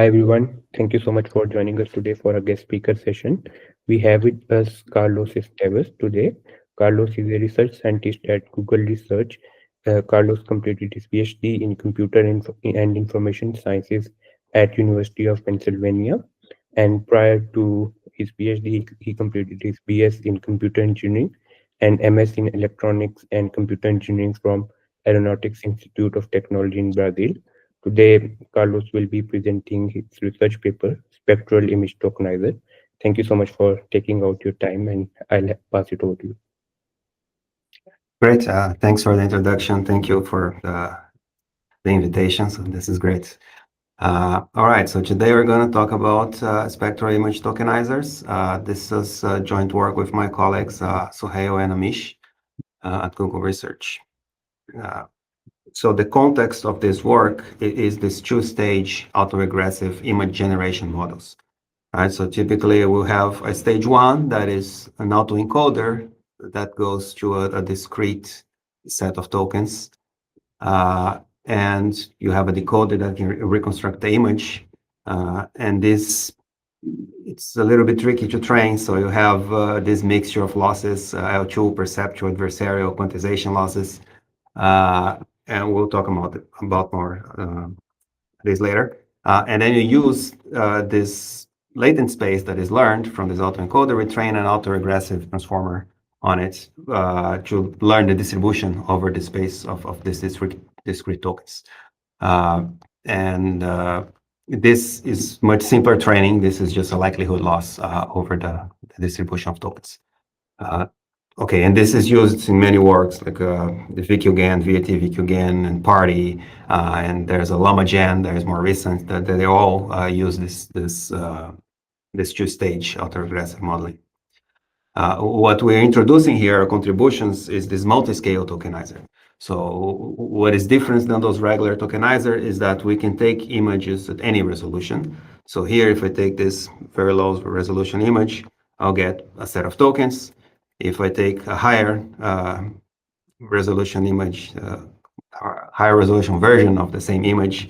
Hi everyone, thank you so much for joining us today for a guest speaker session. We have with us Carlos Esteves today. Carlos is a research scientist at Google Research. Carlos completed his PhD in and information sciences at University of Pennsylvania. And prior to his PhD, he completed his BS in computer engineering and MS in electronics and computer engineering from Aeronautics Institute of Technology in Brazil. Today, Carlos will be presenting his research paper, Spectral Image Tokenizer. Thank you so much for taking out your time, and I'll pass it over to you. Great. Thanks for the introduction. Thank you for the invitation. So this is great. All right. So today we're going to talk about spectral image tokenizers. This is joint work with my colleagues, Suhail and Amish at Google Research. So the context of this work is this two-stage autoregressive image generation models. Right. So typically we'll have a stage one that is an autoencoder that goes through a discrete set of tokens. And you have a decoder that can reconstruct the image. And it's a little bit tricky to train. So you have this mixture of losses, L2, perceptual, adversarial, quantization losses. And we'll talk about more this later. And then you use this latent space that is learned from this autoencoder, retrain an autoregressive transformer on it to learn the distribution over the space of this discrete tokens. This is much simpler training. This is just a likelihood loss over the distribution of tokens. Okay, and this is used in many works like the VQGAN, VAT VQGAN, and Party, and there's a LlamaGen. There's more recent that they all use this two-stage autoregressive modeling. What we're introducing here, contributions, is this multiscale tokenizer. So what is different than those regular tokenizer is that we can take images at any resolution. So here, if I take this very low resolution image, I'll get a set of tokens. If I take a higher resolution image, higher resolution version of the same image,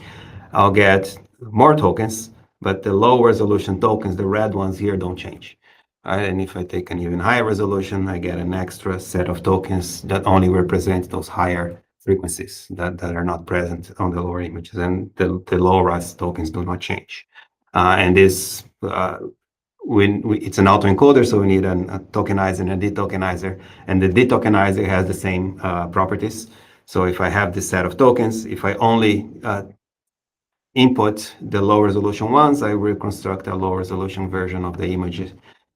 I'll get more tokens, but the low resolution tokens, the red ones here, don't change. And if I take an even higher resolution, I get an extra set of tokens that only represent those higher frequencies that are not present on the lower images, and the low res tokens do not change. And this it's an autoencoder, so we need a tokenizer and a detokenizer, and the detokenizer has the same properties. So if I have this set of tokens, if I only input the low resolution ones, I reconstruct a low resolution version of the images.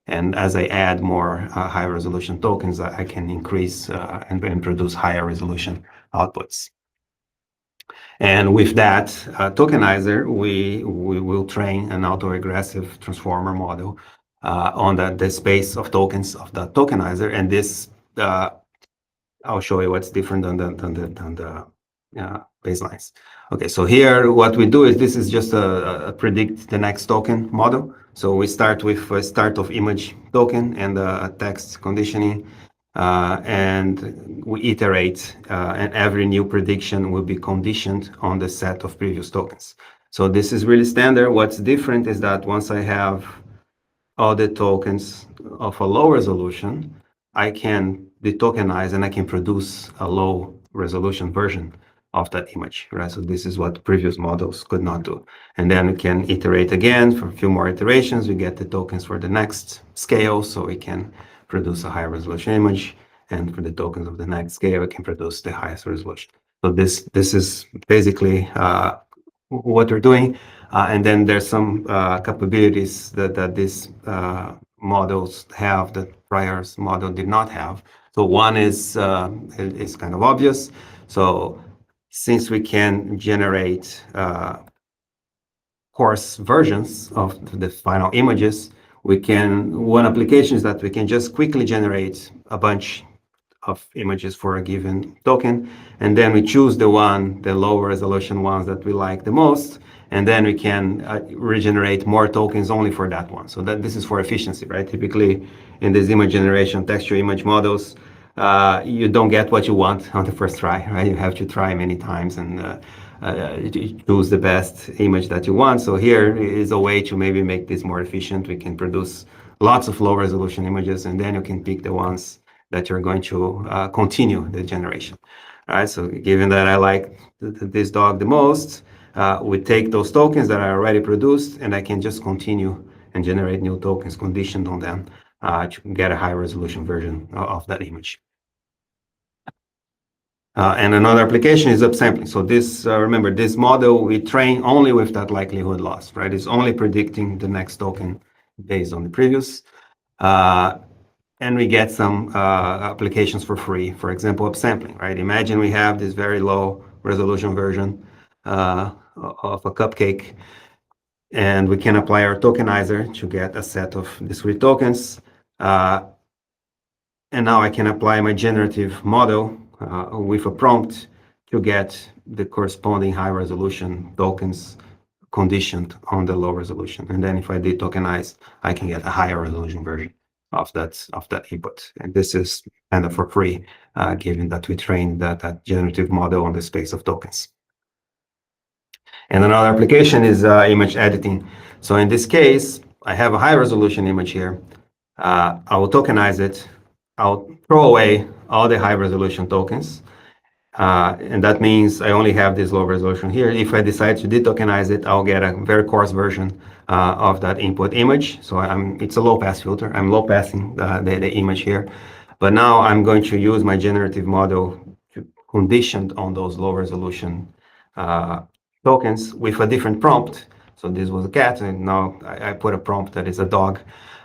And as I add more high resolution tokens, I can increase and produce higher resolution outputs. And with that tokenizer, we will train an autoregressive transformer model on the space of tokens of the tokenizer. And this, I'll show you what's different than the baselines. Okay, so here what we do is this is just a predict the next token model. So we start with a start of image token and a text conditioning, and we iterate, and every new prediction will be conditioned on the set of previous tokens. So this is really standard. What's different is that once I have all the tokens of a low resolution, I can detokenize and I can produce a low resolution version of that image, right? So this is what previous models could not do. And then we can iterate again for a few more iterations. We get the tokens for the next scale, so we can produce a higher resolution image. And for the tokens of the next scale, we can produce the highest resolution. So this is basically what we're doing. And then there's some capabilities that these models have that prior model did not have. So one is kind of obvious. So since we can generate coarse versions of the final images, one application is that we can just quickly generate a bunch of images for a given token, and then we choose the lower resolution ones that we like the most, and then we can regenerate more tokens only for that one. So this is for efficiency, right? Typically in this image generation, texture image models, you don't get what you want on the first try, right? You have to try many times, and choose the best image that you want. So here is a way to maybe make this more efficient. We can produce lots of low resolution images, and then you can pick the ones that you're going to continue the generation. All right, so given that I like this dog the most, we take those tokens that are already produced, and I can just continue and generate new tokens conditioned on them to get a high resolution version of that image. And another application is upsampling. So this, remember, this model, we train only with that likelihood loss, right? It's only predicting the next token based on the previous. And we get some applications for free. For example, upsampling, right? Imagine we have this very low resolution version of a cupcake, and we can apply our tokenizer to get a set of discrete tokens. And now I can apply my generative model with a prompt to get the corresponding high resolution tokens conditioned on the low resolution. And then if I detokenize, I can get a higher resolution version of that input. And this is kind of for free, given that we trained that generative model on the space of tokens. And another application is image editing. So in this case, I have a high resolution image here. I will tokenize it. I'll throw away all the high resolution tokens. And that means I only have this low resolution here. If I decide to detokenize it, I'll get a very coarse version of that input image. So it's a low pass filter. I'm low passing the image here. But now I'm going to use my generative model conditioned on those low resolution tokens with a different prompt. So this was a cat, and now I put a prompt that is a dog.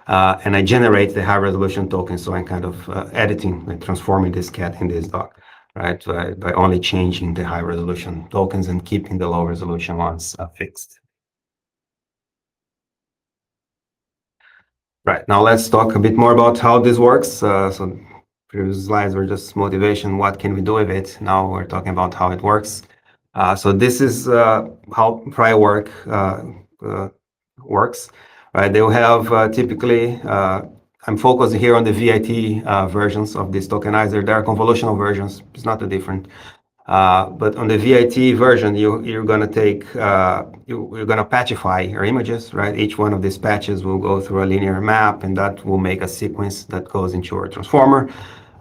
And I generate the high resolution token. So I'm kind of editing and transforming this cat in this dog, right? By only changing the high resolution tokens and keeping the low resolution ones fixed. Right, now let's talk a bit more about how this works. So previous slides were just motivation, what can we do with it? Now we're talking about how it works. So this is how prior work works. Right, they will have typically, I'm focusing here on the VIT versions of this tokenizer. There are convolutional versions, it's not too different. But on the VIT version, you're going to take, you're going to patchify your images, right? Each one of these patches will go through a linear map, and that will make a sequence that goes into your transformer.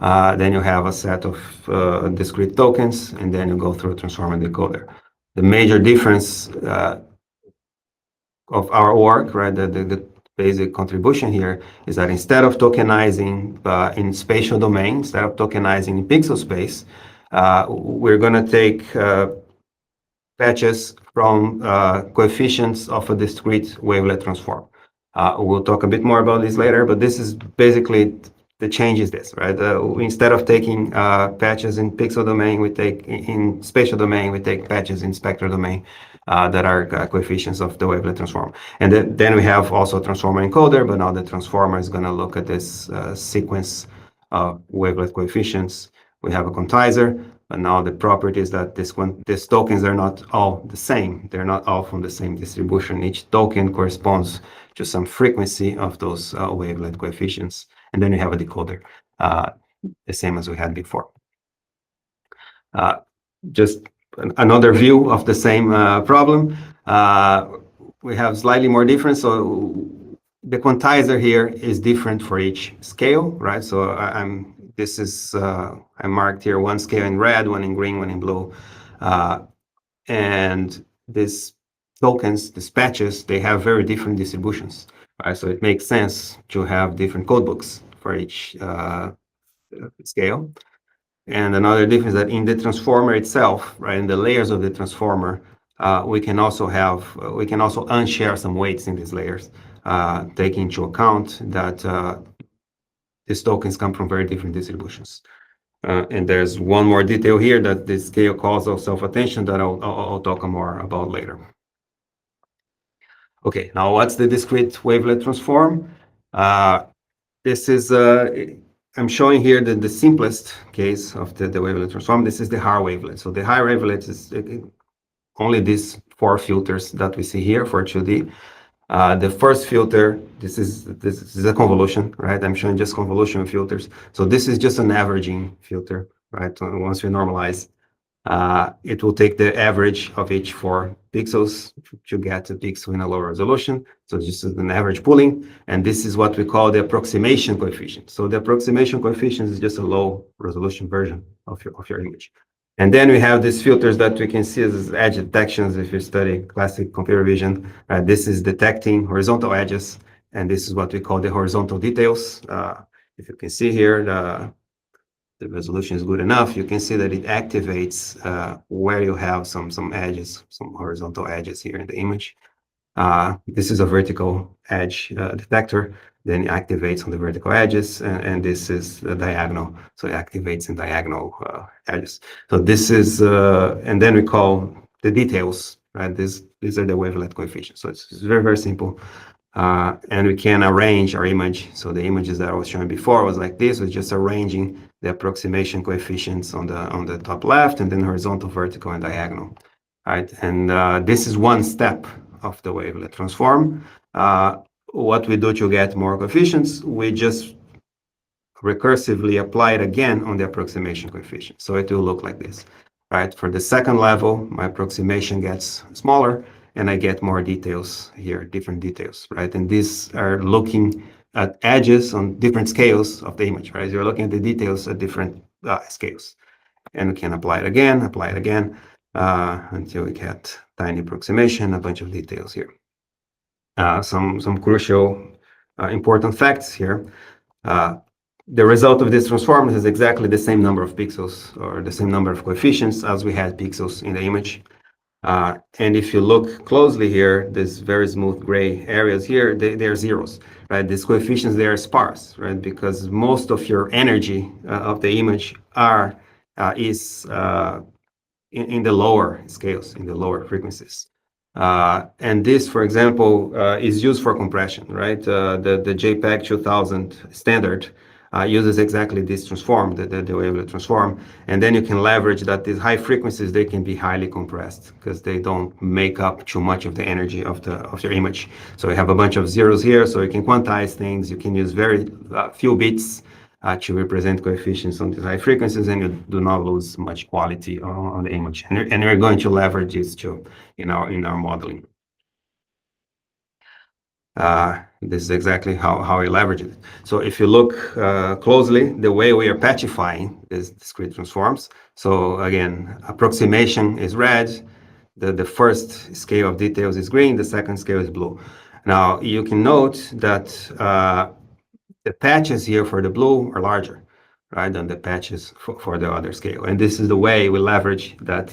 Then you have a set of discrete tokens, and then you go through a transformer decoder. The major difference of our work, right, the basic contribution here is that instead of tokenizing in spatial domain, instead of tokenizing in pixel space, we're going to take patches from coefficients of a discrete wavelet transform. We'll talk a bit more about this later, but this is basically the change is this, right? Instead of taking patches in pixel domain, we take in spatial domain, we take patches in spectral domain that are coefficients of the wavelet transform. And then we have also a transformer encoder, but now the transformer is going to look at this sequence of wavelet coefficients. We have a quantizer, but now the property is that these tokens are not all the same. They're not all from the same distribution. Each token corresponds to some frequency of those wavelet coefficients. And then you have a decoder, the same as we had before. Just another view of the same problem. We have slightly more difference. So the quantizer here is different for each scale, right? So this is, I marked here one scale in red, one in green, one in blue. And these tokens, these patches, they have very different distributions, right? So it makes sense to have different codebooks for each scale. And another difference is that in the transformer itself, right, in the layers of the transformer, we can also unshare some weights in these layers, taking into account that these tokens come from very different distributions. And there's one more detail here that the scale calls of self-attention that I'll talk more about later. Okay, now what's the discrete wavelet transform? This is, I'm showing here the simplest case of the wavelet transform. This is the high wavelet. So the high wavelet is only these 4 filters that we see here for 2D. The first filter, this is a convolution, right? I'm showing just convolution filters. So this is just an averaging filter, right? Once we normalize. It will take the average of each 4 pixels to get a pixel in a lower resolution. So this is an average pooling, and this is what we call the approximation coefficient. So the approximation coefficient is just a low resolution version of your image. And then we have these filters that we can see as edge detections if you study classic computer vision. This is detecting horizontal edges, and this is what we call the horizontal details. If you can see here, the resolution is good enough, you can see that it activates where you have some edges, some horizontal edges here in the image. This is a vertical edge detector, then it activates on the vertical edges, and this is the diagonal, so it activates in diagonal edges. So this is, and then we call the details, right? These are the wavelet coefficients. So it's very, very simple. And we can arrange our image. So the images that I was showing before was like this, was just arranging the approximation coefficients on the top left, and then horizontal, vertical, and diagonal. Right, and this is one step of the wavelet transform. What we do to get more coefficients, we just recursively apply it again on the approximation coefficient. So it will look like this, right? For the second level, my approximation gets smaller, and I get more details here, different details, right? And these are looking at edges on different scales of the image, right? You're looking at the details at different scales. And we can apply it again, until we get tiny approximation, a bunch of details here. Some crucial important facts here. The result of this transform is exactly the same number of pixels or the same number of coefficients as we had pixels in the image. And if you look closely here, these very smooth gray areas here, they're zeros, right? These coefficients, they are sparse, right? Because most of your energy of the image is in the lower scales, in the lower frequencies. And this, for example, is used for compression, right? The JPEG 2000 standard uses exactly this transform, the wavelet transform, and then you can leverage that these high frequencies, they can be highly compressed because they don't make up too much of the energy of your image. So you have a bunch of zeros here, so you can quantize things. You can use very few bits to represent coefficients on these high frequencies, and you do not lose much quality on the image. And we're going to leverage this too in our modeling. This is exactly how we leverage it. So if you look closely, the way we are patchifying is discrete transforms. So again, approximation is red, the first scale of details is green, the second scale is blue. Now you can note that the patches here for the blue are larger, right, than the patches for the other scale. And this is the way we leverage that.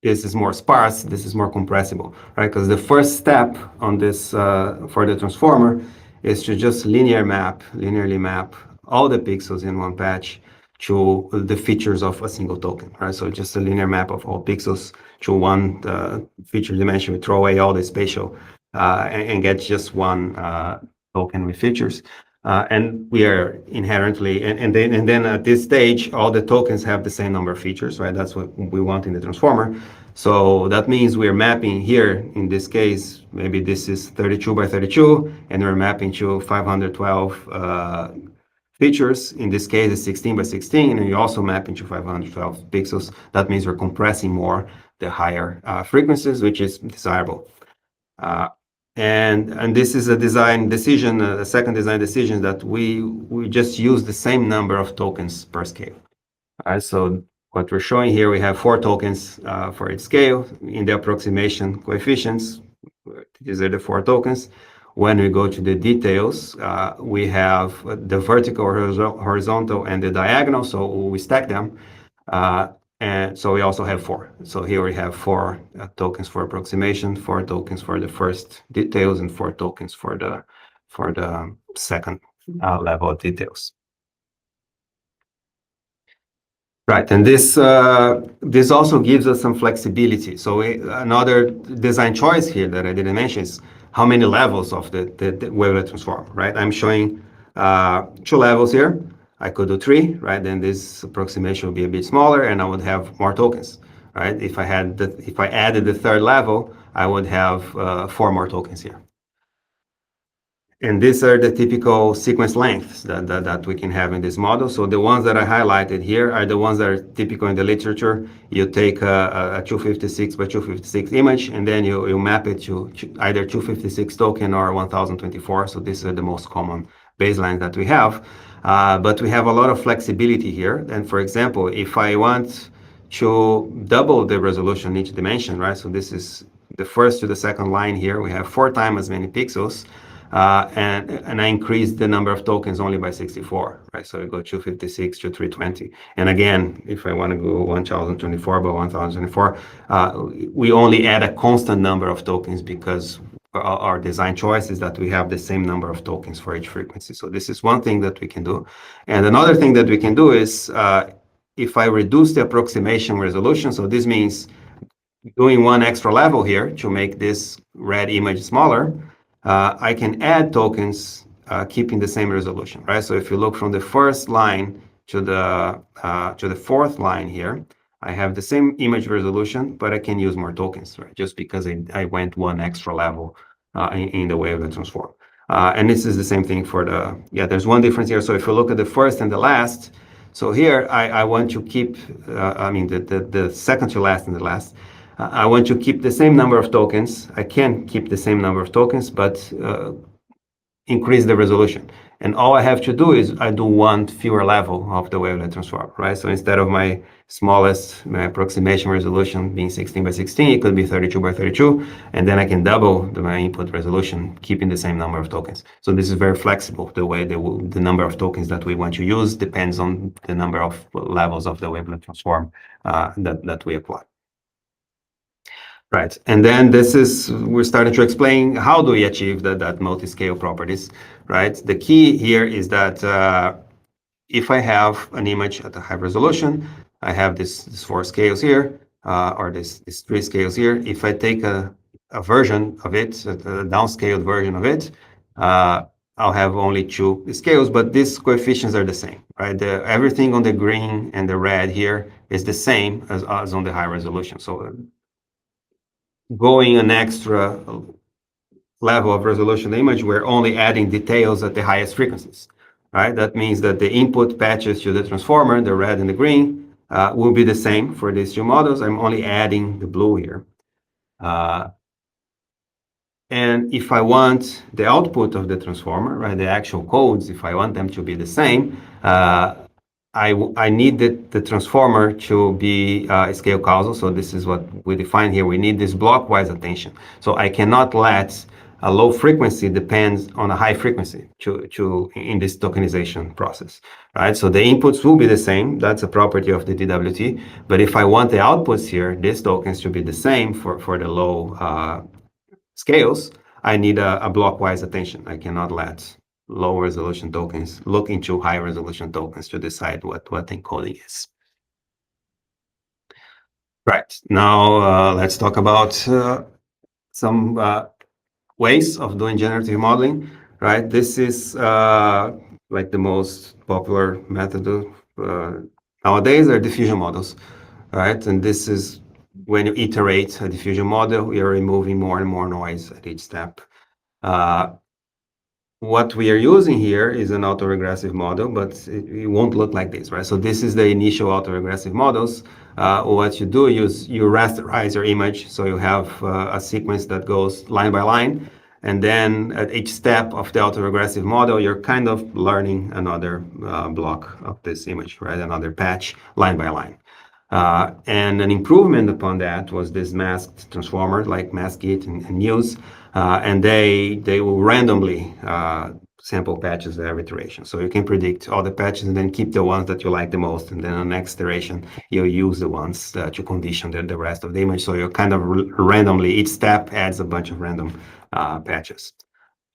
This is more sparse, this is more compressible, right? Because the first step on this for the transformer is to just linearly map all the pixels in one patch to the features of a single token, right? So just a linear map of all pixels to one feature dimension. We throw away all the spatial and get just one token with features. And we are inherently, and then at this stage, all the tokens have the same number of features, right? That's what we want in the transformer. So that means we're mapping here, in this case, maybe this is 32 by 32, and we're mapping to 512 features. In this case, it's 16 by 16, and you also map into 512 pixels. That means we're compressing more the higher frequencies, which is desirable. And this is a design decision, a second design decision, that we just use the same number of tokens per scale. All right, so what we're showing here, we have 4 tokens for each scale in the approximation coefficients. These are the 4 tokens. When we go to the details, we have the vertical, horizontal, and the diagonal, so we stack them. And so we also have 4. So here we have 4 tokens for approximation, 4 tokens for the first details, and 4 tokens for the second level of details. Right, and this also gives us some flexibility. So another design choice here that I didn't mention is how many levels of the wavelet transform. Right, I'm showing 2 levels here. I could do 3, right? Then this approximation would be a bit smaller, and I would have more tokens, right? If I added the 3rd level, I would have 4 more tokens here. And these are the typical sequence lengths that we can have in this model. So the ones that I highlighted here are the ones that are typical in the literature. You take a 256 by 256 image, and then you map it to either 256 token or 1024. So these are the most common baselines that we have. But we have a lot of flexibility here. And for example, if I want to double the resolution in each dimension, right? So this is the first to the second line here. We have 4 times as many pixels. And I increased the number of tokens only by 64, right? So I go 256 to 320. And again, if I want to go 1024 by 1024, we only add a constant number of tokens because our design choice is that we have the same number of tokens for each frequency. So this is one thing that we can do. And another thing that we can do is if I reduce the approximation resolution, so this means doing one extra level here to make this red image smaller, I can add tokens keeping the same resolution, right? So if you look from the first line to the fourth line here, I have the same image resolution, but I can use more tokens, right? Just because I went one extra level in the wavelet transform. And this is the same thing for there's one difference here. So if you look at the first and the last, so here I want to keep, the second to last and the last, I want to keep the same number of tokens. I can keep the same number of tokens, but increase the resolution. And all I have to do is I do one fewer level of the wavelet transform, right? So instead of my approximation resolution being 16 by 16, it could be 32 by 32. And then I can double my input resolution, keeping the same number of tokens. So this is very flexible. The way the number of tokens that we want to use depends on the number of levels of the wavelet transform that we apply. Right, and then we're starting to explain how do we achieve that multi-scale properties, right? The key here is that if I have an image at a high resolution, I have this 4 scales here, or this 3 scales here. If I take a version of it, a downscaled version of it, I'll have only 2 scales, but these coefficients are the same, right? Everything on the green and the red here is the same as on the high resolution. So going an extra level of resolution image, we're only adding details at the highest frequencies, right? That means that the input patches to the transformer, the red and the green, will be the same for these 2 models. I'm only adding the blue here. And if I want the output of the transformer, right, the actual codes, if I want them to be the same, I need the transformer to be scale causal. So this is what we define here. We need this blockwise attention. So I cannot let a low frequency depend on a high frequency in this tokenization process, right? So the inputs will be the same. That's a property of the DWT. But if I want the outputs here, these tokens to be the same for the low scales, I need a blockwise attention. I cannot let low resolution tokens look into high resolution tokens to decide what encoding is. Right, now let's talk about some ways of doing generative modeling, right? This is like the most popular method nowadays are diffusion models, right? And this is when you iterate a diffusion model, you're removing more and more noise at each step. What we are using here is an autoregressive model, but it won't look like this, right? So this is the initial autoregressive models. What you do is you rasterize your image. So you have a sequence that goes line by line. And then at each step of the autoregressive model, you're kind of learning another block of this image, right? Another patch line by line. And an improvement upon that was this masked transformer like maskit and Muse. And they will randomly sample patches every iteration. So you can predict all the patches and then keep the ones that you like the most. And then on the next iteration, you'll use the ones to condition the rest of the image. So you kind of randomly, each step adds a bunch of random patches.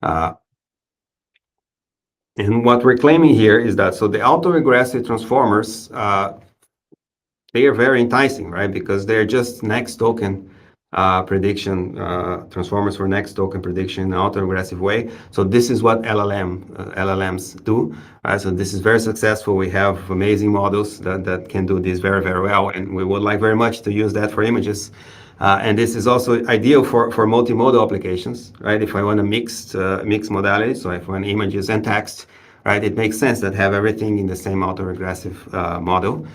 And what we're claiming here is that, so the autoregressive transformers, they are very enticing, right? Because they're just next token prediction, transformers for next token prediction in an autoregressive way. So this is what LLMs do. So this is very successful. We have amazing models that can do this very, very well. And we would like very much to use that for images. And this is also ideal for multimodal applications, right? If I want to mix modalities, so if I want images and text, right, it makes sense that have everything in the same autoregressive model.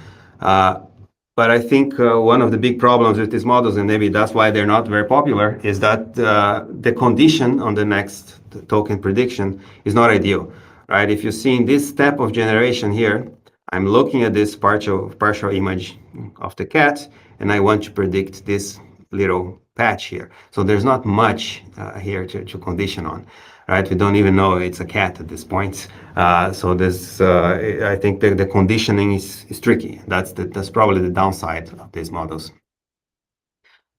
But I think one of the big problems with these models, and maybe that's why they're not very popular, is that the condition on the next token prediction is not ideal, right? If you see in this step of generation here, I'm looking at this partial image of the cat, and I want to predict this little patch here. So there's not much here to condition on, right? We don't even know it's a cat at this point. So this, I think the conditioning is tricky. That's probably the downside of these models.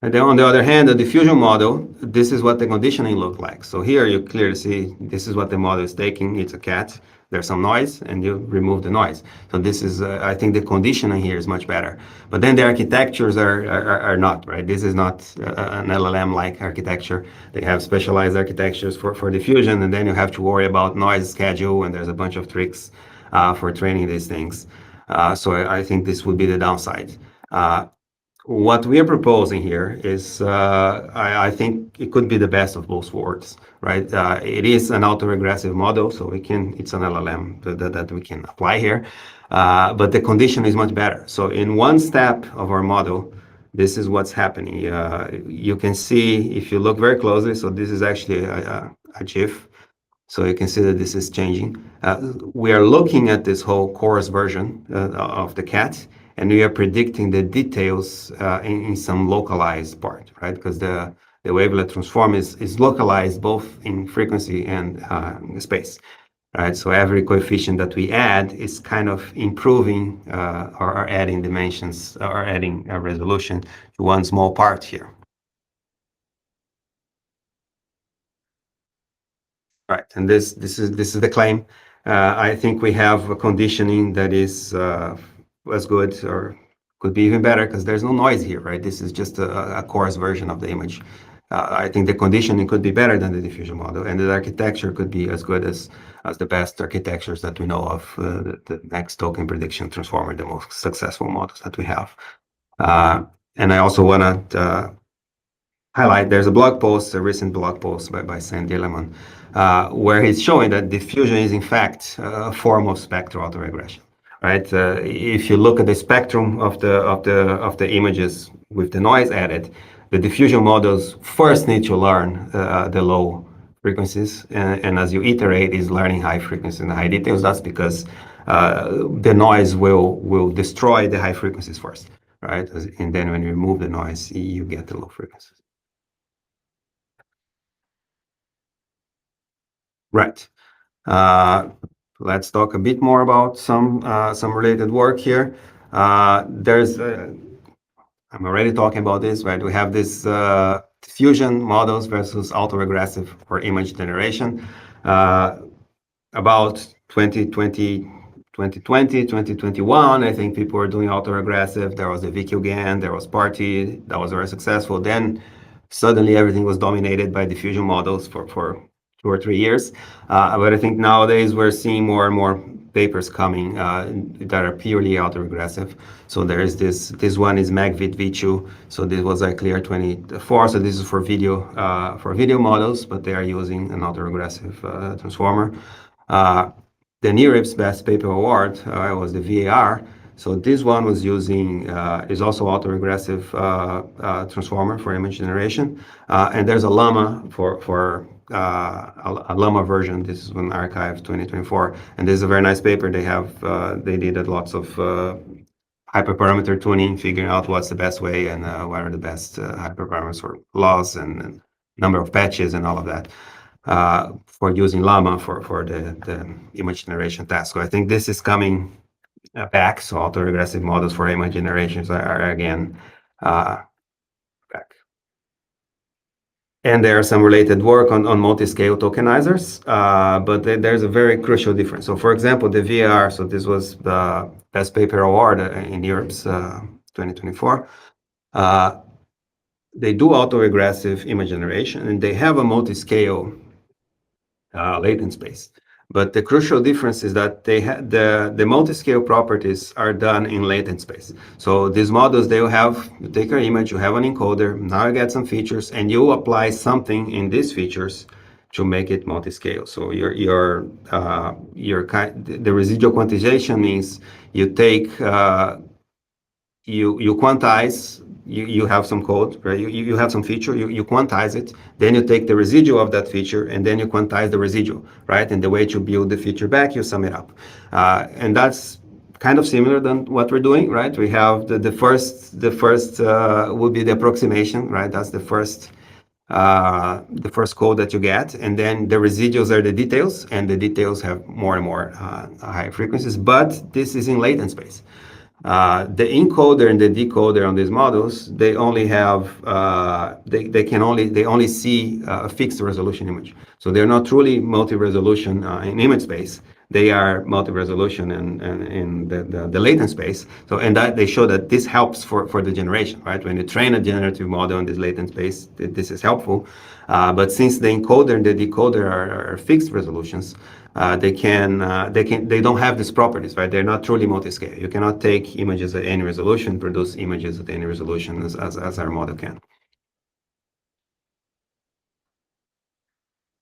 And then on the other hand, the diffusion model, this is what the conditioning looked like. So here you clearly see this is what the model is taking. It's a cat. There's some noise, and you remove the noise. So this is, I think the conditioning here is much better. But then the architectures are not, right? This is not an LLM-like architecture. They have specialized architectures for diffusion, and then you have to worry about noise schedule, and there's a bunch of tricks for training these things. So I think this would be the downside. What we are proposing here is, I think it could be the best of both worlds, right? It is an autoregressive model, so it's an LLM that we can apply here, but the condition is much better. So in one step of our model, this is what's happening. You can see, if you look very closely, so this is actually a GIF. So you can see that this is changing. We are looking at this whole coarse version of the cat, and we are predicting the details in some localized part, right? Because the wavelet transform is localized both in frequency and space, right? So every coefficient that we add is kind of improving or adding dimensions or adding a resolution to one small part here. Right, and this is the claim. I think we have a conditioning that is as good or could be even better because there's no noise here, right? This is just a coarse version of the image. I think the conditioning could be better than the diffusion model, and the architecture could be as good as the best architectures that we know of, the next token prediction transformer, the most successful models that we have. And I also want to highlight, there's a blog post, a recent blog post by Sandy Lehman, where he's showing that diffusion is in fact a form of spectral autoregression, right? If you look at the spectrum of the images with the noise added, the diffusion models first need to learn the low frequencies, and as you iterate, is learning high frequencies and high details. That's because the noise will destroy the high frequencies first, right? And then when you remove the noise, you get the low frequencies. Right. Let's talk a bit more about some related work here. I'm already talking about this, right? We have this diffusion models versus autoregressive for image generation. About 2020, 2021, I think people were doing autoregressive. There was the VQGAN, there was Party, that was very successful. Then suddenly everything was dominated by diffusion models for 2 or 3 years. But I think nowadays we're seeing more and more papers coming that are purely autoregressive. So there is this one is MagVid V2. So this was a clear 24. So this is for video models, but they are using an autoregressive transformer. The NeurIPS Best Paper Award was the VAR. So this one was using, is also autoregressive transformer for image generation. And there's a Llama for a Llama version. This is one archive 2024. And this is a very nice paper. They did lots of hyperparameter tuning, figuring out what's the best way and what are the best hyperparameters for loss and number of patches and all of that. For using Llama for the image generation task. So I think this is coming back. So autoregressive models for image generations are again back. And there are some related work on multiscale tokenizers, but there's a very crucial difference. So for example, the VAR, so this was the best paper award in Europe's 2024. They do autoregressive image generation, and they have a multiscale latent space. But the crucial difference is that the multiscale properties are done in latent space. So these models, you take your image, you have an encoder, now you get some features, and you apply something in these features to make it multiscale. So the residual quantization means you take you quantize, you have some code, right? You have some feature, you quantize it, then you take the residual of that feature, and then you quantize the residual, right? And the way to build the feature back, you sum it up. And that's kind of similar than what we're doing, right? We have the first would be the approximation, right? That's the first code that you get, and then the residuals are the details, and the details have more and more high frequencies, but this is in latent space. The encoder and the decoder on these models, they only have they only see a fixed resolution image. So they're not truly multi-resolution in image space. They are multi-resolution in the latent space. So and that they show that this helps for the generation, right? When you train a generative model in this latent space, this is helpful. But since the encoder and the decoder are fixed resolutions, they don't have these properties, right? They're not truly multiscale. You cannot take images at any resolution, produce images at any resolution as our model can.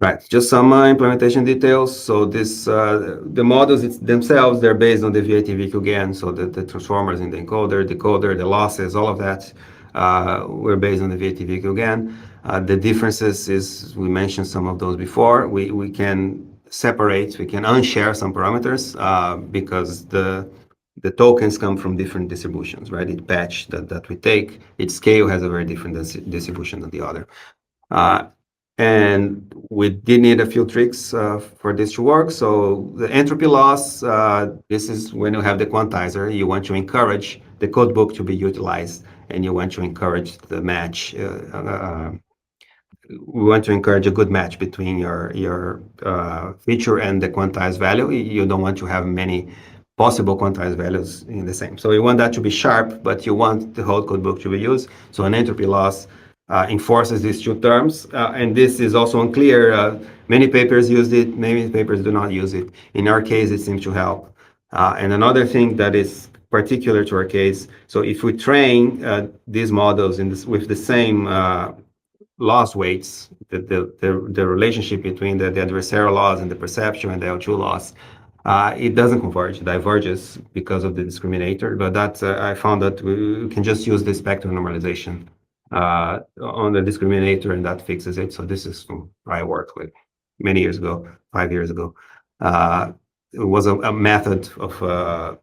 Right, just some implementation details. So the models themselves, they're based on the VAT-VQ GAN. So the transformers in the encoder, decoder, the losses, all of that were based on the VAT-VQ GAN. The differences is, we mentioned some of those before. We can separate, we can unshare some parameters because the tokens come from different distributions, right? Each patch that we take, each scale has a very different distribution than the other. And we did need a few tricks for this to work. So the entropy loss, this is when you have the quantizer, you want to encourage the codebook to be utilized, and you want to encourage the match. We want to encourage a good match between your feature and the quantized value. You don't want to have many possible quantized values in the same. So you want that to be sharp, but you want the whole codebook to be used. So an entropy loss enforces these two terms, and this is also unclear. Many papers used it, many papers do not use it. In our case, it seems to help. And another thing that is particular to our case, so if we train these models with the same loss weights, the relationship between the adversarial loss and the perception and the L2 loss, it doesn't converge, it diverges because of the discriminator. But that I found that we can just use the spectral normalization on the discriminator, and that fixes it. So this is from I worked with many years ago, 5 years ago. It was a method of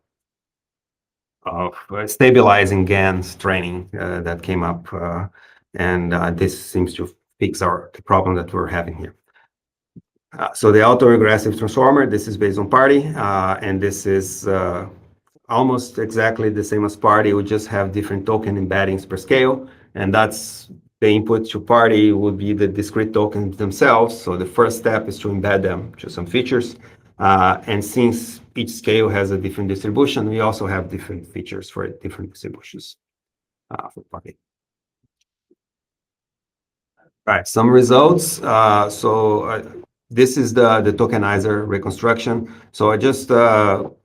stabilizing GANs training that came up, and this seems to fix the problem that we're having here. So the autoregressive transformer, this is based on party, and this is almost exactly the same as party. We just have different token embeddings per scale, and that's the input to party would be the discrete tokens themselves. So the first step is to embed them to some features. And since each scale has a different distribution, we also have different features for different distributions for party. Right, some results. This is the tokenizer reconstruction. So I just want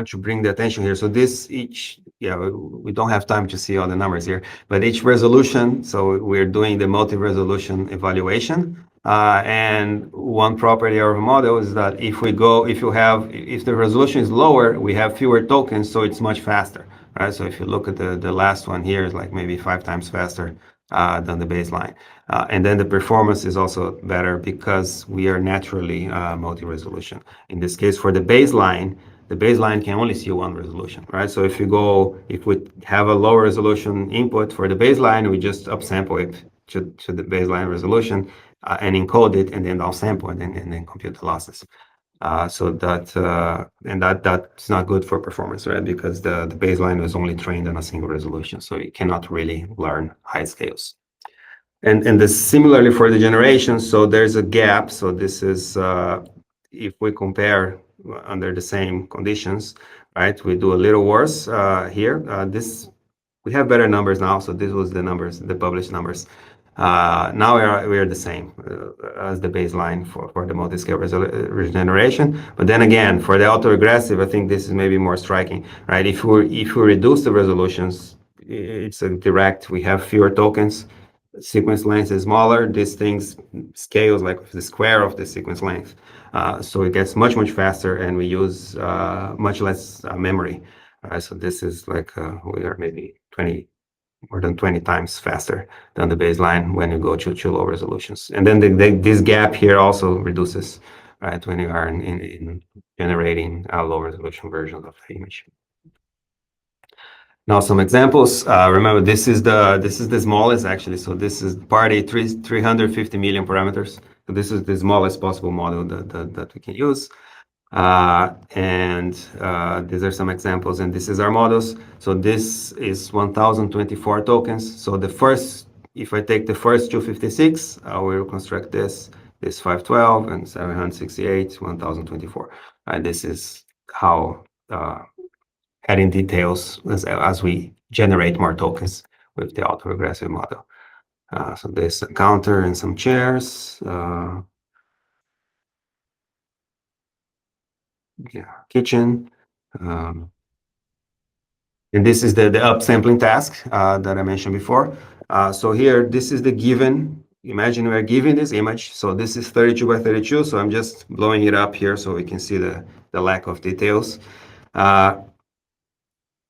to bring the attention here. So we don't have time to see all the numbers here, but each resolution, so we're doing the multi-resolution evaluation. And one property of a model is that if the resolution is lower, we have fewer tokens, so it's much faster, right? So if you look at the last one here, is like maybe 5 times faster than the baseline. And then the performance is also better because we are naturally multi-resolution. In this case, for the baseline can only see one resolution, right? So if we have a lower resolution input for the baseline, we just upsample it to the baseline resolution and encode it, and then downsample it, and then compute the losses. So that's not good for performance, right? Because the baseline was only trained on a single resolution, so it cannot really learn high scales. And similarly for the generation, so there's a gap. So this is if we compare under the same conditions, right? We do a little worse here. We have better numbers now. So this was the numbers, the published numbers. Now we are the same as the baseline for the multiscale regeneration. But then again, for the autoregressive, I think this is maybe more striking, right? If we reduce the resolutions, it's a direct. We have fewer tokens. Sequence length is smaller. These things scales like the square of the sequence length. So it gets much faster, and we use much less memory. So this is like we are maybe more than 20 times faster than the baseline when you go to low resolutions. And then this gap here also reduces, right, when you are in generating low resolution versions of the image. Now some examples. Remember, this is the smallest actually. So this is part 350 million parameters. So this is the smallest possible model that we can use. And these are some examples, and this is our models. So this is 1024 tokens. So if I take the first 256, I will construct this 512 and 768, 1024. And this is how adding details as we generate more tokens with the autoregressive model. So there's a counter and some chairs. Kitchen. And this is the upsampling task that I mentioned before. So here, this is the given. Imagine we're given this image. So this is 32 by 32. So I'm just blowing it up here so we can see the lack of details.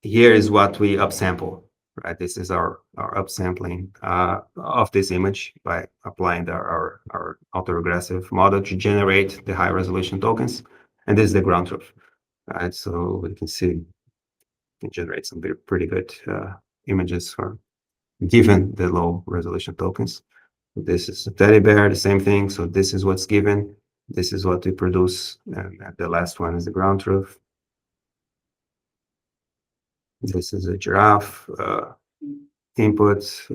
Here is what we upsample, right? This is our upsampling of this image by applying our autoregressive model to generate the high resolution tokens. And this is the ground truth, right? So we can see can generate some pretty good images for given the low resolution tokens. This is a teddy bear, the same thing. So this is what's given. This is what we produce. And the last one is the ground truth. This is a giraffe, input,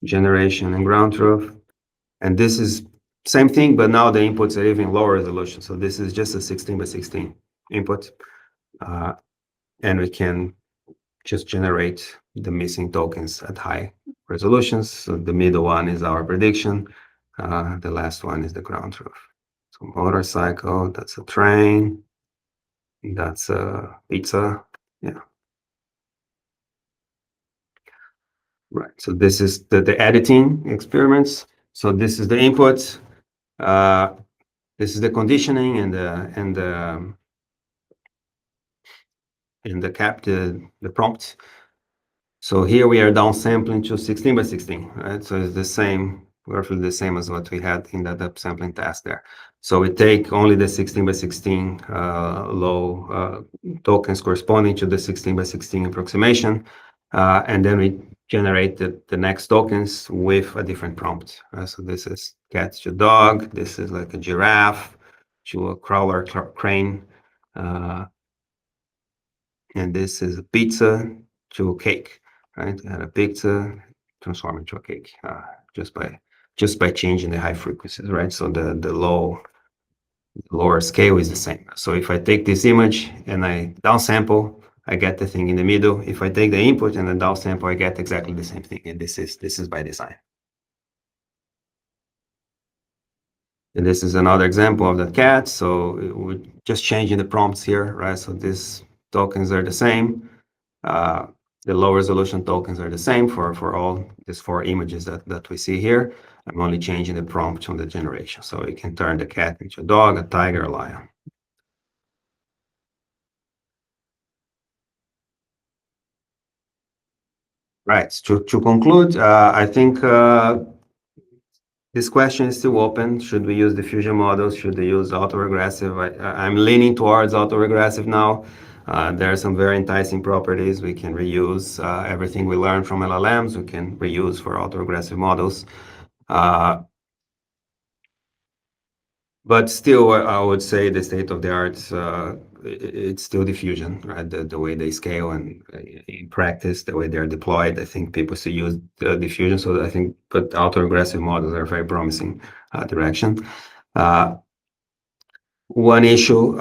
generation, and ground truth. And this is same thing, but now the inputs are even lower resolution. So this is just a 16 by 16 input. And we can just generate the missing tokens at high resolutions. So the middle one is our prediction. The last one is the ground truth. So motorcycle, that's a train. That's a pizza. Yeah. Right. So this is the editing experiments. So this is the input. This is the conditioning and the prompt. So here we are downsampling to 16 by 16, right? So it's the same, roughly the same as what we had in that upsampling task there. So we take only the 16 by 16 low tokens corresponding to the 16 by 16 approximation, and then we generate the next tokens with a different prompt. So this is cat to dog. This is like a giraffe to a crawler crane. And this is a pizza to a cake, right? And a pizza transform into a cake just by changing the high frequencies, right? So the lower scale is the same. So if I take this image and I downsample, I get the thing in the middle. If I take the input and then downsample, I get exactly the same thing. And this is by design. And this is another example of that cat. So we're just changing the prompts here, right? So these tokens are the same. The low resolution tokens are the same for all these 4 images that we see here. I'm only changing the prompt on the generation. So we can turn the cat into a dog, a tiger, a lion. Right. To conclude, I think this question is still open. Should we use diffusion models? Should they use autoregressive? I'm leaning towards autoregressive now. There are some very enticing properties. We can reuse everything we learned from LLMs. We can reuse for autoregressive models. But still, I would say the state of the art, it's still diffusion, right? The way they scale and in practice, the way they're deployed, I think people still use diffusion. So I think, but autoregressive models are a very promising direction. One issue,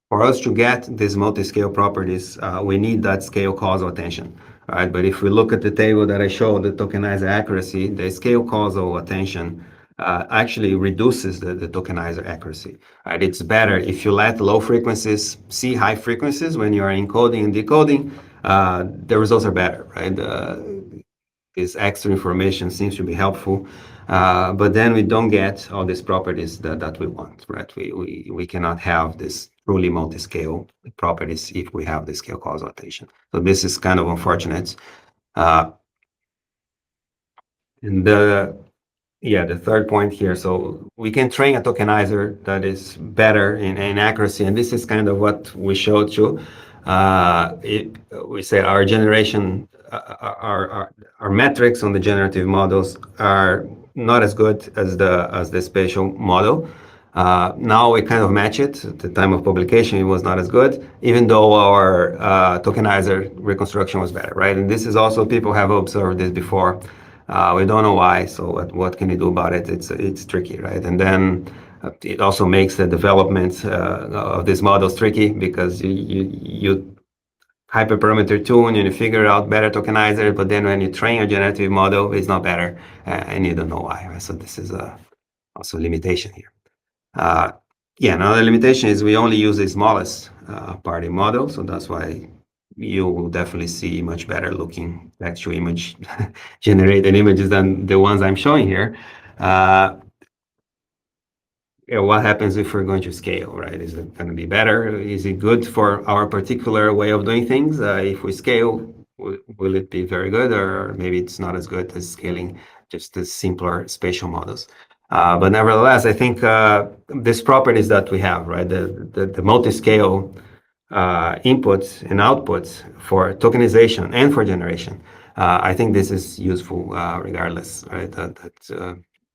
for us to get these multi-scale properties, we need that scale causal attention. right? But if we look at the table that I showed, the tokenizer accuracy, the scale causal attention actually reduces the tokenizer accuracy, right? It's better if you let low frequencies see high frequencies when you are encoding and decoding, the results are better, right? This extra information seems to be helpful, but then we don't get all these properties that we want, right? We cannot have this truly multiscale properties if we have the scale causal attention. So this is kind of unfortunate. And the third point here. So we can train a tokenizer that is better in accuracy, and this is kind of what we showed you. We say our generation, our metrics on the generative models are not as good as the spatial model. Now we kind of match it. At the time of publication, it was not as good, even though our tokenizer reconstruction was better, right? And this is also, people have observed this before. We don't know why, so what can you do about it? It's tricky, right? And then it also makes the development of these models tricky, because you hyperparameter tune and you figure out better tokenizer, but then when you train a generative model, it's not better, and you don't know why, right? So this is also a limitation here. Another limitation is we only use the smallest party model, so that's why you will definitely see much better looking textual image generated images than the ones I'm showing here. What happens if we're going to scale, right? Is it going to be better? Is it good for our particular way of doing things? If we scale, will it be very good, or maybe it's not as good as scaling just the simpler spatial models? But nevertheless, I think these properties that we have, right, the multiscale inputs and outputs for tokenization and for generation, I think this is useful regardless, right,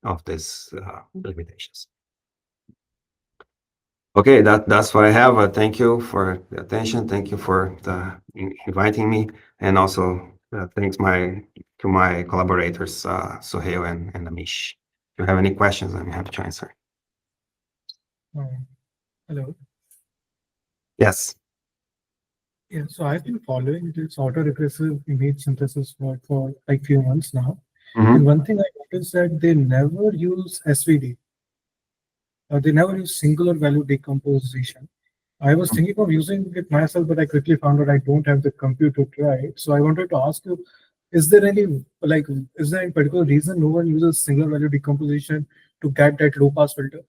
of these limitations. Okay, that's what I have. Thank you for the attention. Thank you for inviting me, and also thanks to my collaborators, Sohail and Amish. If you have any questions, I'm happy to answer. Hello. Yes. Yeah, so I've been following this autoregressive image synthesis work for like few months now. And one thing I noticed that they never use SVD. They never use singular value decomposition. I was thinking of using it myself, but I quickly found out I don't have the compute to try it. So I wanted to ask you, is there any particular reason no one uses singular value decomposition to get that low pass filter?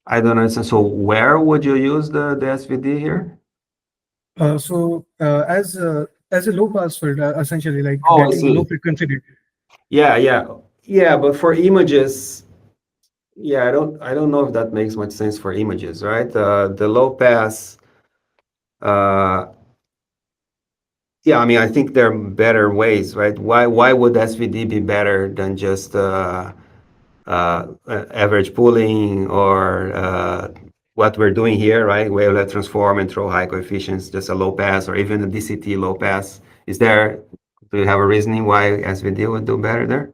I don't understand. So where would you use the SVD here? As a low pass filter, essentially, like getting the low frequency data. Yeah. But for images, I don't know if that makes much sense for images, right? The low pass. I mean, I think there are better ways, right? Why would SVD be better than just average pooling or what we're doing here, right? Wavelet transform and throw high coefficients, just a low pass, or even a DCT low pass. Do you have a reasoning why SVD would do better there?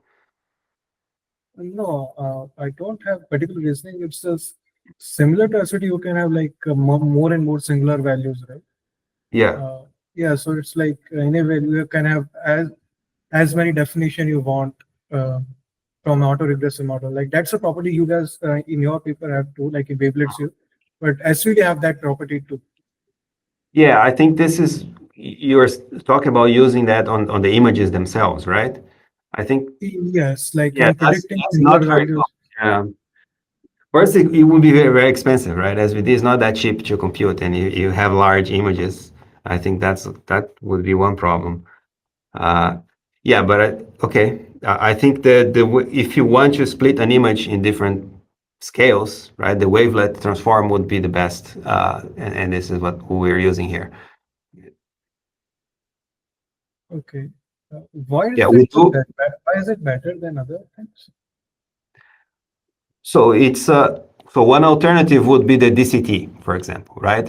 No, I don't have particular reasoning. It's just similar to SVD. You can have like more and more singular values, right? Yeah. So it's like anyway, you can have as many definition you want from autoregressive model. Like that's a property you guys in your paper have too, like in Wavelets you, but SVD have that property too. Yeah, I think you're talking about using that on the images themselves, right? I think yes, like predicting that's not values. First, it would be very, very expensive, right? SVD is not that cheap to compute, and you have large images. I think that would be one problem. Okay. I think that if you want to split an image in different scales, right, the wavelet transform would be the best, and this is what we're using here. Okay. Why is it better than other things? So so one alternative would be the DCT, for example, right?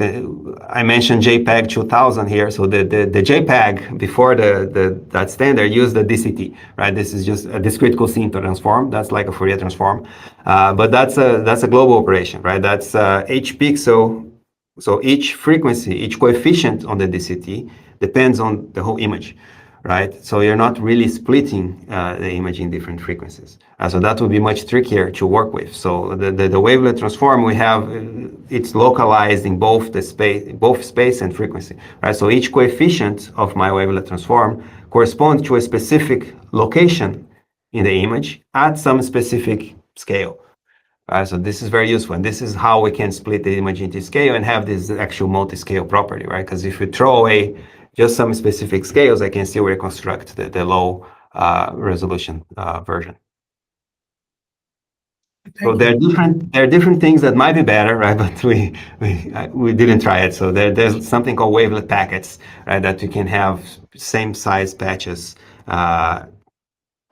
I mentioned JPEG 2000 here. So the JPEG before that standard used the DCT, right? This is just a discrete cosine transform. That's like a Fourier transform, but that's a global operation, right? That's each pixel. So each frequency, each coefficient on the DCT depends on the whole image, right? So you're not really splitting the image in different frequencies. So that would be much trickier to work with. So the wavelet transform we have, it's localized in both space and frequency, right? So each coefficient of my wavelet transform corresponds to a specific location in the image at some specific scale. So this is very useful, and this is how we can split the image into scale and have this actual multi-scale property, right? Because if you throw away just some specific scales, I can still reconstruct the low resolution version. So there are different things that might be better, right? But we didn't try it. So there's something called wavelet packets, right? That you can have same size patches.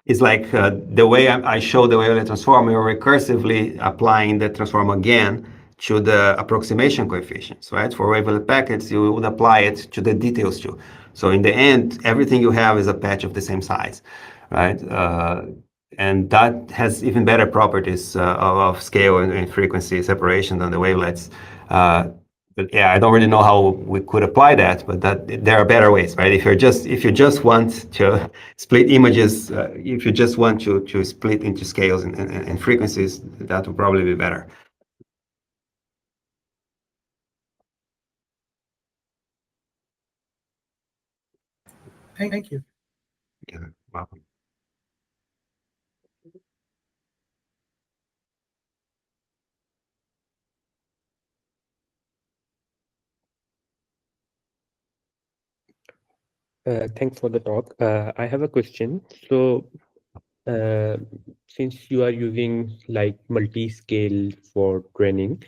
It's like the way I show the wavelet transform, you're recursively applying the transform again to the approximation coefficients, right? For wavelet packets, you would apply it to the details too. So in the end, everything you have is a patch of the same size, right? And that has even better properties of scale and frequency separation than the wavelets. But yeah, I don't really know how we could apply that, but there are better ways, right? If you just want to split images, if you just want to split into scales and frequencies, that would probably be better. Thank you. Yeah, welcome. Thanks for the talk. I have a question. So, since you are using like multi-scale for training,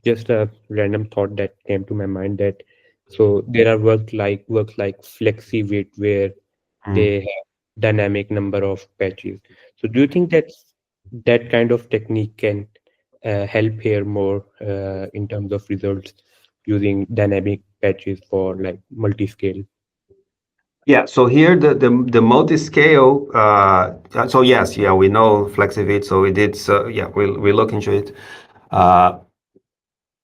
just a random thought that came to my mind that so there are works like FlexiWeight where they have dynamic number of patches. So, do you think that kind of technique can help here more in terms of results using dynamic patches for like multi-scale? Yeah, so here the multi-scale, so yes, yeah, we know FlexiVid, so we did, so yeah, we look into it.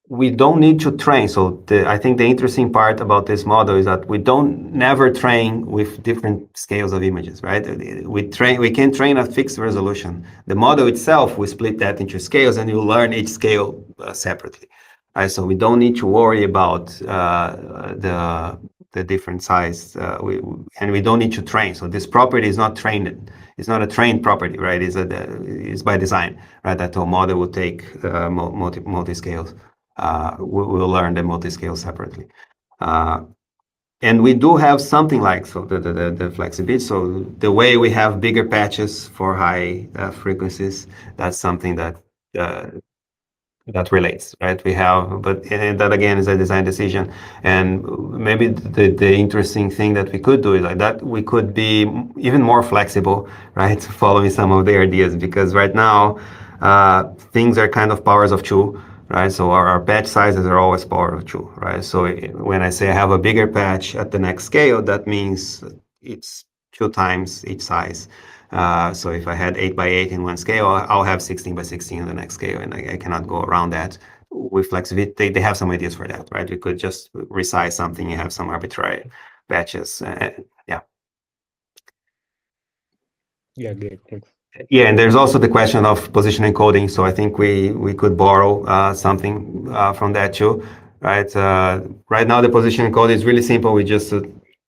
We don't need to train. So I think the interesting part about this model is that we don't never train with different scales of images, right? We can train at fixed resolution. The model itself, we split that into scales and you learn each scale separately. Right? So we don't need to worry about the different size, and we don't need to train. So this property is not trained. It's not a trained property, right? It's by design, right? That the model will take multi-scales. We'll learn the multi-scale separately. And we do have something like so the flexibility. So the way we have bigger patches for high frequencies, that's something that relates, right? We have, but and that again is a design decision. And maybe the interesting thing that we could do is like that we could be even more flexible, right? Following some of the ideas, because right now things are kind of powers of two. Right, so our patch sizes are always power of two, right? So when I say I have a bigger patch at the next scale, that means it's 2 times each size. So if I had 8 by 8 in one scale, I'll have 16 by 16 in the next scale, and I cannot go around that. With flexibility, they have some ideas for that, right? We could just resize something and have some arbitrary patches. Yeah. Yeah, great. Thanks. Yeah, and there's also the question of position encoding. So I think we could borrow something from that too, right? Right now the position encoding is really simple. We just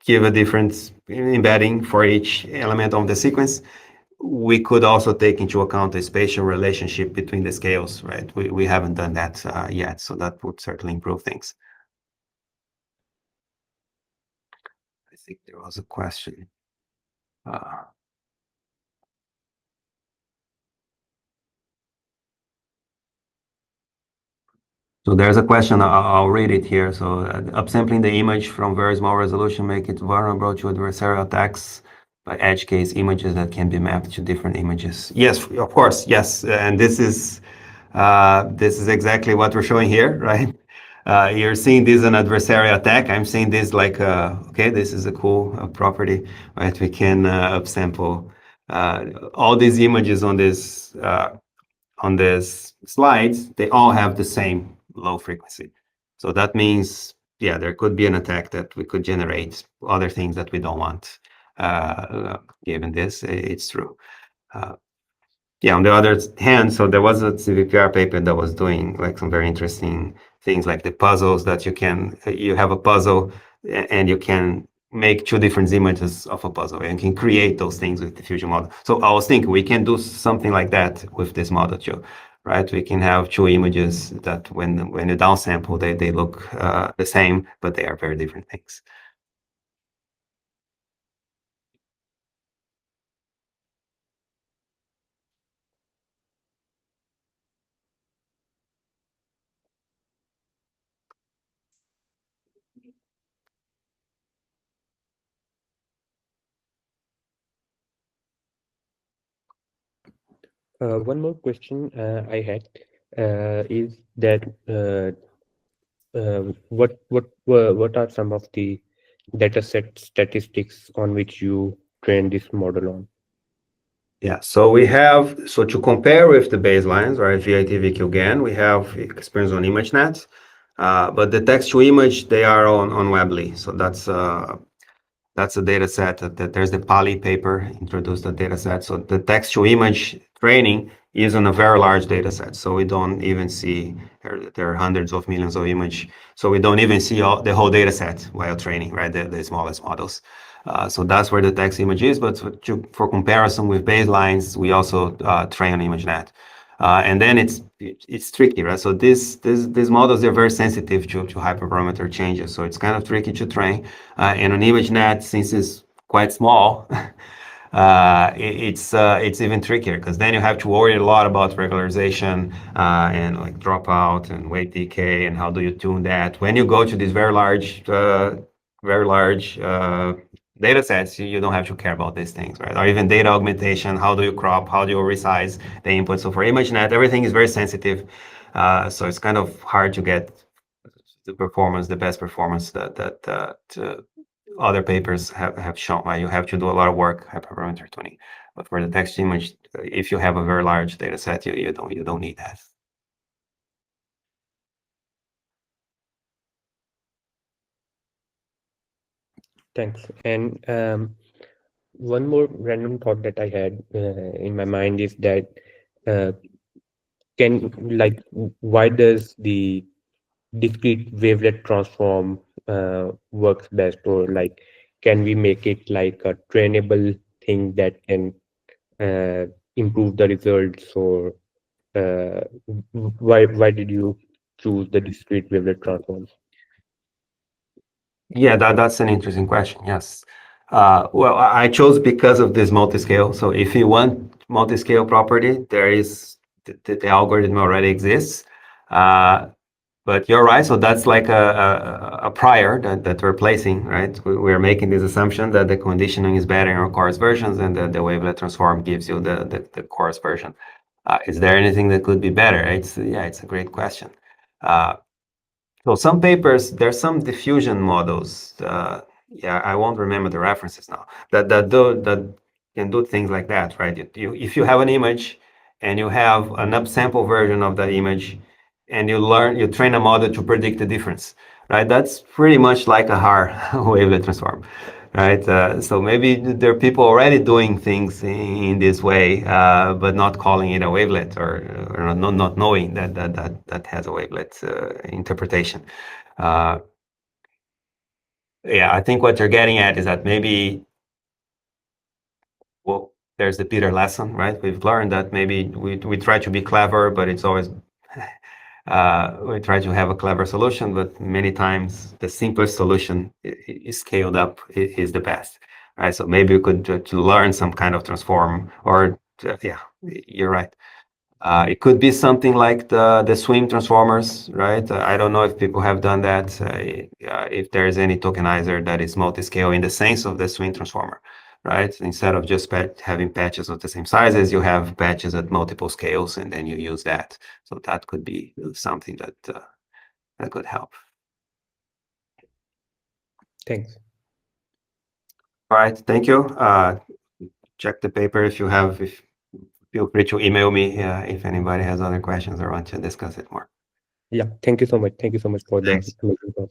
give a different embedding for each element of the sequence. We could also take into account the spatial relationship between the scales, right? We haven't done that yet, so that would certainly improve things. I think there was a question. So there's a question, I'll read it here. So upsampling the image from very small resolution make it vulnerable to adversarial attacks by edge case images that can be mapped to different images. Yes, of course, yes. And this is exactly what we're showing here, right? You're seeing this an adversarial attack. I'm seeing this like, okay, this is a cool property, right? We can upsample all these images on this slides. They all have the same low frequency. So that means yeah, there could be an attack that we could generate other things that we don't want. Given this, it's true. Yeah, on the other hand, so there was a CVPR paper that was doing like some very interesting things, like the puzzles that you have a puzzle and you can make two different images of a puzzle and can create those things with the fusion model. So I was thinking we can do something like that with this model too, right? We can have two images that when you downsample, they look the same, but they are very different things. One more question I had is that what are some of the data set statistics on which you train this model on? Yeah, so to compare with the baselines, right, VIT, VQ, GAN, we have experience on ImageNet, but the text to image, they are on Weebly. So that's a data set that there's the Pali paper introduced the data set. So the text to image training is on a very large data set. So we don't even see, there are hundreds of millions of image. So we don't even see the whole data set while training, right? The smallest models. So that's where the text image is. But for comparison with baselines, we also train on ImageNet. And then it's tricky, right? So these models, they're very sensitive to hyperparameter changes. So it's kind of tricky to train. And on ImageNet, since it's quite small, it's even trickier because then you have to worry a lot about regularization and like dropout and weight decay and how do you tune that. When you go to these very large data sets, you don't have to care about these things, right? Or even data augmentation, how do you crop, how do you resize the input? So for ImageNet, everything is very sensitive. So it's kind of hard to get the best performance that other papers have shown. Right? You have to do a lot of work, hyperparameter tuning. But for the text image, if you have a very large data set, you don't need that. Thanks. And one more random thought that I had in my mind is that uh, why does the discrete wavelet transform works best, or like can we make it like a trainable thing that can improve the results, or uh, why did you choose the discrete wavelet transforms? Yeah, that's an interesting question. Yes. Well, I chose because of this multiscale. So if you want multiscale property, there is the algorithm already exists. But you're right. So that's like a prior that we're placing, right? We're making this assumption that the conditioning is better in our coarse versions and the wavelet transform gives you the coarse version. Is there anything that could be better? It's a great question. So some papers, there's some diffusion models. I won't remember the references now. That can do things like that, right? If you have an image and you have an upsample version of that image, and you train a model to predict the difference, right? That's pretty much like a hard wavelet transform, right? So maybe there are people already doing things in this way, but not calling it a wavelet or not knowing that has a wavelet interpretation. I think what you're getting at is that maybe, well, there's the Peter lesson, right? We've learned that maybe we try to be clever, but it's always we try to have a clever solution, but many times the simplest solution is scaled up is the best, right? So maybe we could to learn some kind of transform, or you're right. It could be something like the swim transformers, right? I don't know if people have done that. If there is any tokenizer that is multiscale in the sense of the swim transformer, right? Instead of just having patches of the same sizes, you have patches at multiple scales, and then you use that. So that could be something that could help. Thanks. All right, thank you. Check the paper if you have. Feel free to email me if anybody has other questions or want to discuss it more. Yeah, thank you so much. Thank you so much for the Thanks. amazing talk.